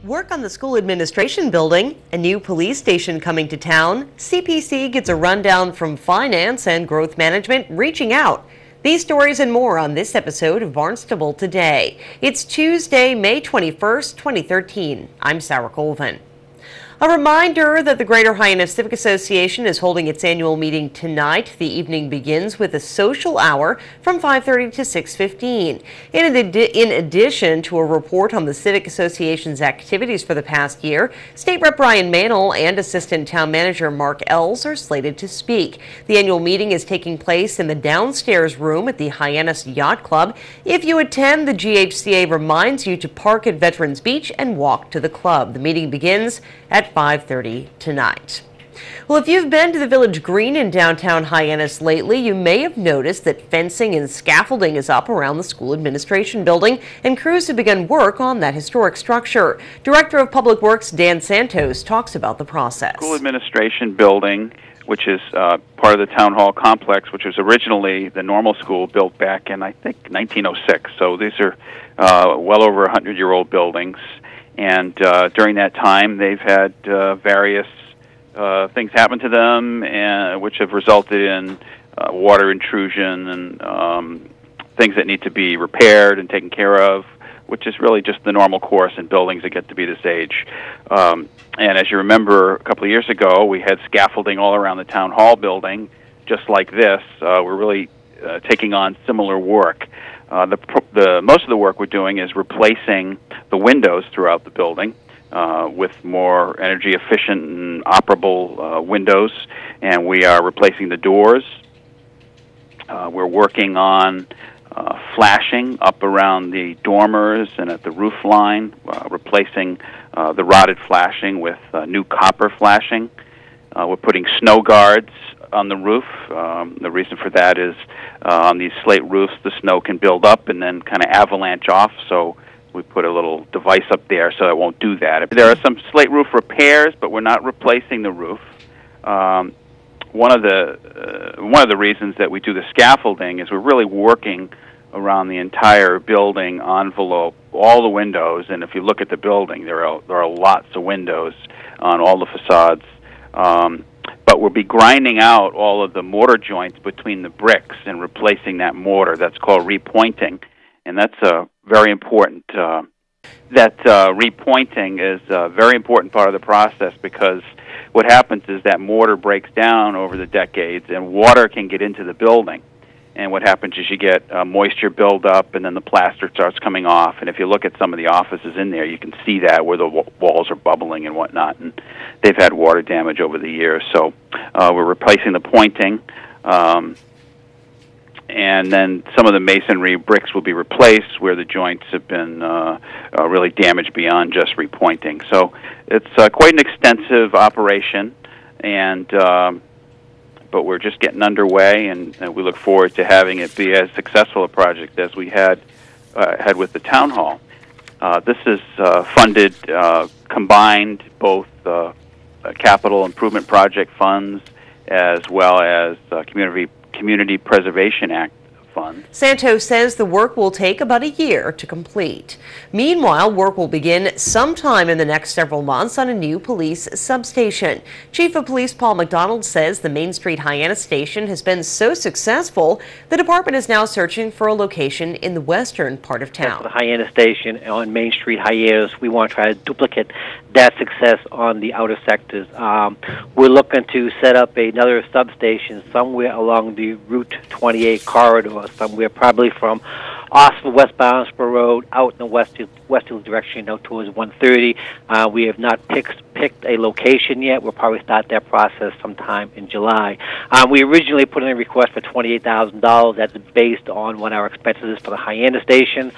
Work on the school administration building, a new police station coming to town, CPC gets a rundown from finance and growth management reaching out. These stories and more on this episode of Barnstable Today. It's Tuesday, May 21st, 2013. I'm Sarah Colvin. A reminder that the Greater Hyannis Civic Association is holding its annual meeting tonight. The evening begins with a social hour from 5:30 to 6:15. In addition to a report on the Civic Association's activities for the past year, State Rep Brian Mantle and Assistant Town Manager Mark Ells are slated to speak. The annual meeting is taking place in the downstairs room at the Hyannis Yacht Club. If you attend, the GHCA reminds you to park at Veterans Beach and walk to the club. The meeting begins at 5:30 tonight. Well, if you've been to the Village Green in downtown Hyannis lately, you may have noticed that fencing and scaffolding is up around the school administration building, and crews have begun work on that historic structure. Director of Public Works Dan Santos talks about the process. School administration building, which is part of the town hall complex, which was originally the normal school built back in, I think, 1906. So these are well over 100-year-old buildings. And during that time, they've had various things happen to them, which have resulted in water intrusion and things that need to be repaired and taken care of, which is really just the normal course in buildings that get to be this age. And as you remember, a couple of years ago, we had scaffolding all around the town hall building, just like this. We're really taking on similar work. Most of the work we're doing is replacing the windows throughout the building with more energy efficient and operable windows, and we are replacing the doors. We're working on flashing up around the dormers and at the roof line, replacing the rotted flashing with new copper flashing. We're putting snow guards on the roof. The reason for that is on these slate roofs, the snow can build up and then kind of avalanche off, so we put a little device up there so it won't do that. There are some slate roof repairs, but we're not replacing the roof. One of the reasons that we do the scaffolding is we're really working around the entire building envelope, all the windows, and if you look at the building, there are lots of windows on all the facades. But we'll be grinding out all of the mortar joints between the bricks and replacing that mortar. That's called repointing, and that's a very important. Repointing is a very important part of the process, because what happens is that mortar breaks down over the decades, and water can get into the building. And what happens is you get moisture buildup, and then the plaster starts coming off. And if you look at some of the offices in there, you can see that where the walls are bubbling and whatnot. And they've had water damage over the years. So we're replacing the pointing. And then some of the masonry bricks will be replaced where the joints have been really damaged beyond just repointing. So it's quite an extensive operation, but we're just getting underway, and we look forward to having it be as successful a project as we had with the town hall. This is funded combined both capital improvement project funds as well as Community Preservation Act funds. Santos says the work will take about a year to complete. Meanwhile, work will begin sometime in the next several months on a new police substation. Chief of Police Paul McDonald says the Main Street Hyannis station has been so successful, the department is now searching for a location in the western part of town. The Hyannis station on Main Street Hyannis, we want to try to duplicate that success on the outer sectors. We're looking to set up another substation somewhere along the Route 28 corridor, somewhere probably from off of West Barnstable Road out in the westerly direction out towards 130. We have not picked a location yet. We'll probably start that process sometime in July. We originally put in a request for $28,000. That's based on what our expenses is for the Hyannis station.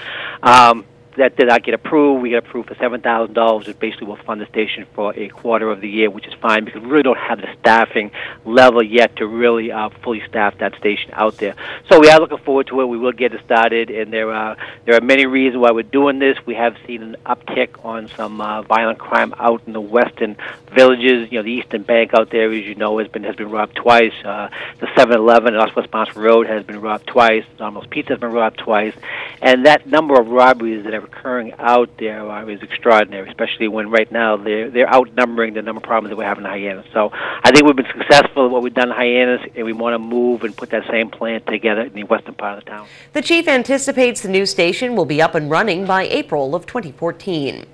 That did not get approved. We got approved for $7,000, which basically will fund the station for a quarter of the year, which is fine because we really don't have the staffing level yet to really fully staff that station out there. So we are looking forward to it. We will get it started, and there are many reasons why we're doing this. We have seen an uptick on some violent crime out in the western villages. You know, the Eastern Bank out there, as you know, has been robbed twice. The 7-Eleven on West Barnstable Road has been robbed twice. Domino's Pizza has been robbed twice, and that number of robberies that have are occurring out there is extraordinary, especially when right now they're outnumbering the number of problems that we have in Hyannis. So I think we've been successful at what we've done in Hyannis, and we want to move and put that same plan together in the western part of the town. The chief anticipates the new station will be up and running by April of 2014.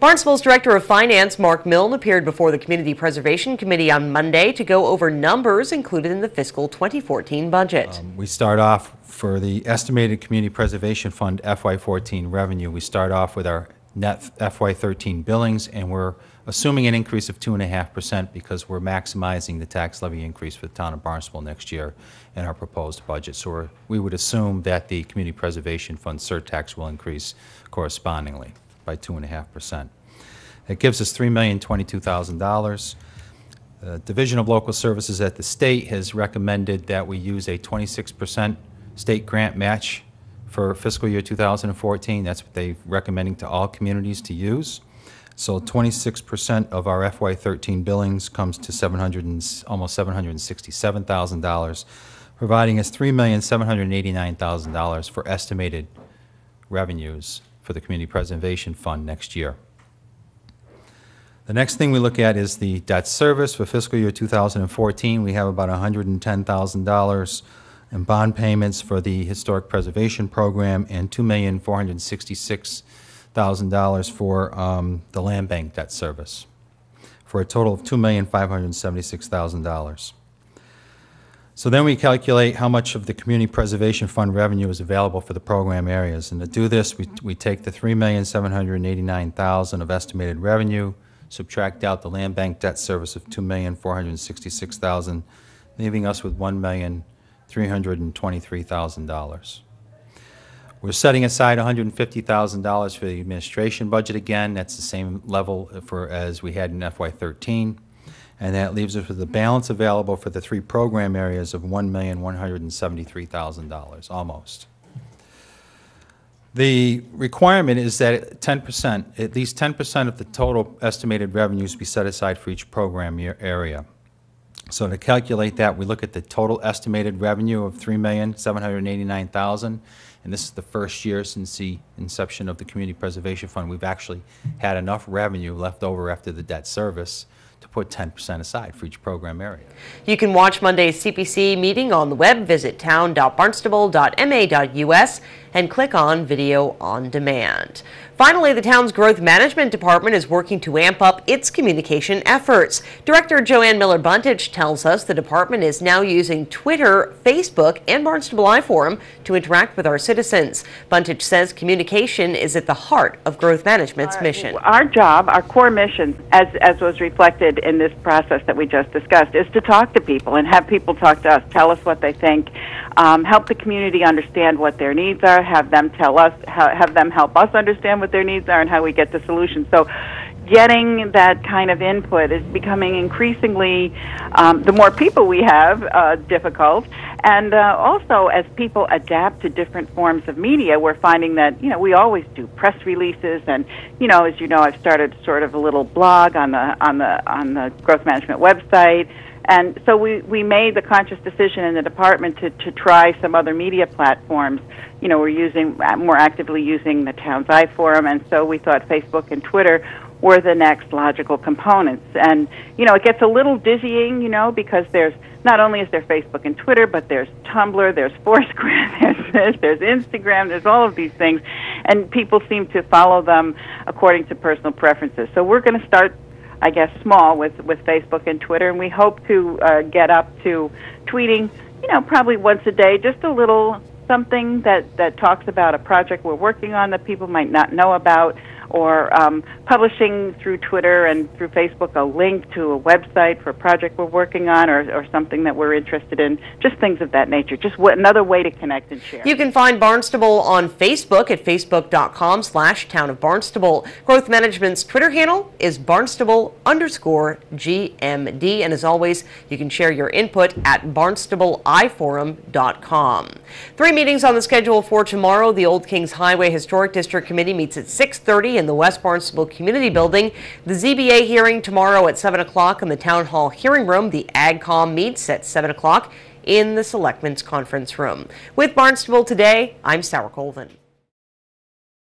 Barnstable's Director of Finance, Mark Milne, appeared before the Community Preservation Committee on Monday to go over numbers included in the fiscal 2014 budget. We start off for the estimated Community Preservation Fund FY14 revenue. We start off with our net FY13 billings, and we're assuming an increase of 2.5% because we're maximizing the tax levy increase for the town of Barnstable next year in our proposed budget. So we would assume that the Community Preservation Fund surtax will increase correspondingly by 2.5%. It gives us $3,022,000. The Division of Local Services at the state has recommended that we use a 26% state grant match for fiscal year 2014. That's what they're recommending to all communities to use. So 26% of our FY13 billings comes to almost $767,000, providing us $3,789,000 for estimated revenues for the Community Preservation Fund next year. The next thing we look at is the debt service. For fiscal year 2014, we have about $110,000 in bond payments for the Historic Preservation Program and $2,466,000 for the Land Bank debt service, for a total of $2,576,000. So then we calculate how much of the Community Preservation Fund revenue is available for the program areas. And to do this, we take the $3,789,000 of estimated revenue, subtract out the Land Bank debt service of $2,466,000, leaving us with $1,323,000. We're setting aside $150,000 for the administration budget again. That's the same level as we had in FY13. And that leaves us with the balance available for the three program areas of $1,173,000, almost. The requirement is that 10%, at least 10% of the total estimated revenues be set aside for each program area. So to calculate that, we look at the total estimated revenue of $3,789,000, and this is the first year since the inception of the Community Preservation Fund we've actually had enough revenue left over after the debt service to put 10% aside for each program area. You can watch Monday's CPC meeting on the web. Visit town.barnstable.ma.us and click on Video on Demand. Finally, the town's Growth Management Department is working to amp up its communication efforts. Director Joanne Miller-Buntich tells us the department is now using Twitter, Facebook, and Barnstable iForum to interact with our citizens. Buntich says communication is at the heart of Growth Management's mission. Our job, our core mission, as was reflected in this process that we just discussed, is to talk to people and have people talk to us, tell us what they think, help the community understand what their needs are, have them tell us, have them help us understand what their needs are and how we get the solution. So getting that kind of input is becoming increasingly, the more people we have, difficult. And also, as people adapt to different forms of media, we're finding that, we always do press releases, and, as you know, I've started sort of a little blog on the Growth Management website. And so we made the conscious decision in the department to try some other media platforms. We're more actively using the town's iForum, and so we thought Facebook and Twitter were the next logical components. And, it gets a little dizzying, because there's not only is there Facebook and Twitter, but there's Tumblr, there's Foursquare, there's Instagram, there's all of these things, and people seem to follow them according to personal preferences. So we're going to start, I guess, small with Facebook and Twitter, and we hope to get up to tweeting, probably once a day, just a little something that talks about a project we're working on that people might not know about, or publishing through Twitter and through Facebook a link to a website for a project we're working on, or something that we're interested in, just things of that nature, just another way to connect and share. You can find Barnstable on Facebook at facebook.com/Town of Barnstable. Growth Management's Twitter handle is Barnstable_GMD, and as always, you can share your input at barnstableiforum.com. 3 meetings on the schedule for tomorrow. The Old Kings Highway Historic District Committee meets at 6:30 in the West Barnstable Community Building. The ZBA hearing tomorrow at 7 o'clock in the Town Hall Hearing Room. The AgCom meets at 7 o'clock in the Selectmen's Conference Room. With Barnstable Today, I'm Sarah Colvin.